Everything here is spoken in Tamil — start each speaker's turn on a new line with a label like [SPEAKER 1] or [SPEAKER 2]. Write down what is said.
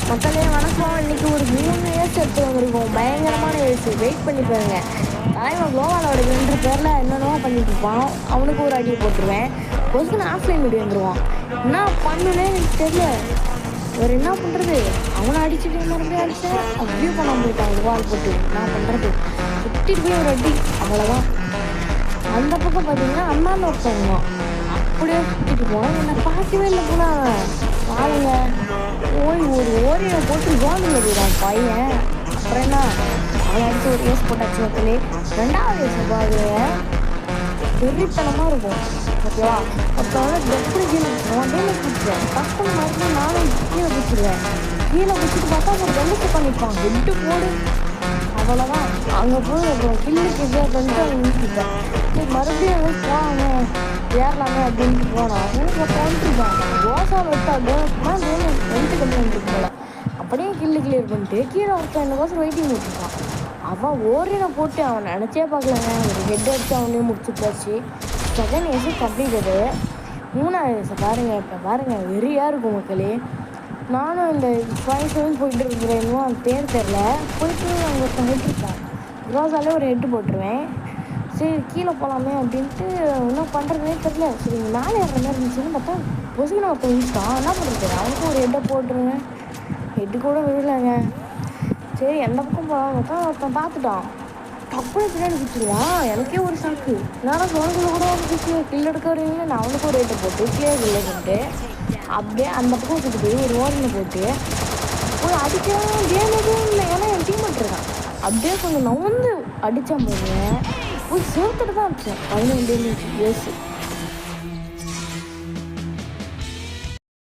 [SPEAKER 1] மக்களே வணக்கம். இன்னைக்கு ஒரு 3 ஏஸ் எடுத்து வந்திருக்கோம். பயங்கரமான ஏஸ். வெயிட் பண்ணி பாருங்க. தலைவன் குளோவாலோட 2 பேரில் என்னென்னவோ பண்ணிட்டு இருப்பான். அவனுக்கு ஒரு அடியை போட்டுருவேன். பொசுக்குன்னு ஆஃப்லைன் வீடியோ வந்துடுவான். என்ன பண்ணுனே எனக்கு தெரியல. வேறு என்ன பண்ணுறது? அவனை அடிச்சுட்டு மறுபடியும் அடித்தேன். அப்படியே பண்ணாமல் போயிட்டான். குளோவால் போட்டு நான் பண்ணுறது சுட்டிட்டு போய் ஒரு அடி, அவ்வளோதான். அந்த பக்கம் பார்த்தீங்கன்னா அண்ணாந்து ஒருத்தவங்க அப்படியே சுற்றிட்டு போனோம். என்னை பார்க்கவே இல்லை போல. பாருங்க ஒரு ஓரியை போட்டு கோவிலில் போயிடான் பையன். அப்புறம் என்ன, அவனை அடித்து ஒரு ஏஸ் போட்டாச்சு மக்களே. 2வது ஏஸ் பாருங்க, வெறித்தனமாக இருக்கும். ஓகேவா? அப்போ வந்து எப்படி கீழே டேமேஜ் பிடிச்சேன். டக்குன்னு மறுபடியும் நானும் கீழே பிடிச்சிருவேன். கீழே பிடிச்சிட்டு பார்த்தா ஒரு 2 பண்ணிப்பான். ஹெட்டு போடு, அவ்வளோதான். அங்கே போய் அப்புறம் கில்லுக்கு இதாக பண்ணிட்டு அவங்க நிறுத்திட்டேன். சரி மறுபடியும் எதுவும் போவாங்க ஏறலாமே அப்படின்ட்டு போனான். அவங்க போன்ட்டுருக்கான். தோசை விட்டா வெயிட்டு கம்மி வந்துருக்கு போல. அப்படியே கில்லு கிளியர் பண்ணிட்டு கீழே ஒருத்தன் என்ன கோசம் வெயிட்டிங் விட்டுருக்கான். அவன் ஓரினை போட்டு அவன் நினச்சே பார்க்கலங்க. ஒரு ஹெட் அடிச்சு அவனே முடிச்சுட்டாச்சு. 2nd Ace completed. 3வது ஏஸை பாருங்கள். இப்போ பாருங்கள், வெறியாக இருக்கும் மக்களே. நானும் இந்த ஸ்வைஸும் போயிட்டு இருக்கிறேன். இன்னும் அந்த பேர் தெரில. போயிட்டு அங்கே ஒருத்தன் ஹெட் இருக்கான். ரோஸாலே ஒரு ஹெட்டு போட்டுருவேன். சரி கீழே போகலாமே அப்படின்ட்டு என்ன பண்ணுறதுனே தெரில. சரி மேலே ஏற மாதிரி இருந்துச்சுன்னு பார்த்தா பொசுக்குன்னு ஒருத்தன் இருந்துட்டான். என்ன பண்ணுறது? அவனுக்கும் ஒரு ஹெட்டை போட்டுருவேன். ஹெட்டு கூட விழலைங்க. சரி எந்த பக்கம் போகலாம் பார்த்தா ஒருத்தன் பார்த்துட்டான். டப்புனு பின்னாடி பிடிச்சிருவான். எனக்கே ஒரு சாக்கு. நானும் சோழத்தில் கூட ஒரு பிடிச்சி கில் எடுக்க வருவீங்க. நான் அவனுக்கு ஒரு ஹெட்டை போட்டு கிளியர் கில்லை பண்ணிட்டு அப்படியே அந்த பக்கம் கூட்டு போய் ஒரு ஓரனை போட்டு போய் அடிக்கவும் டேமேஜும் இல்லை. ஏன்னா என் டீம்மேட் இருக்கான். அப்படியே கொஞ்சம் நவுந்து அடித்தான் போங்க. போய் சேர்த்துட்டு தான் இருந்துச்சேன். 15 டேமேஜ் ஏஸு.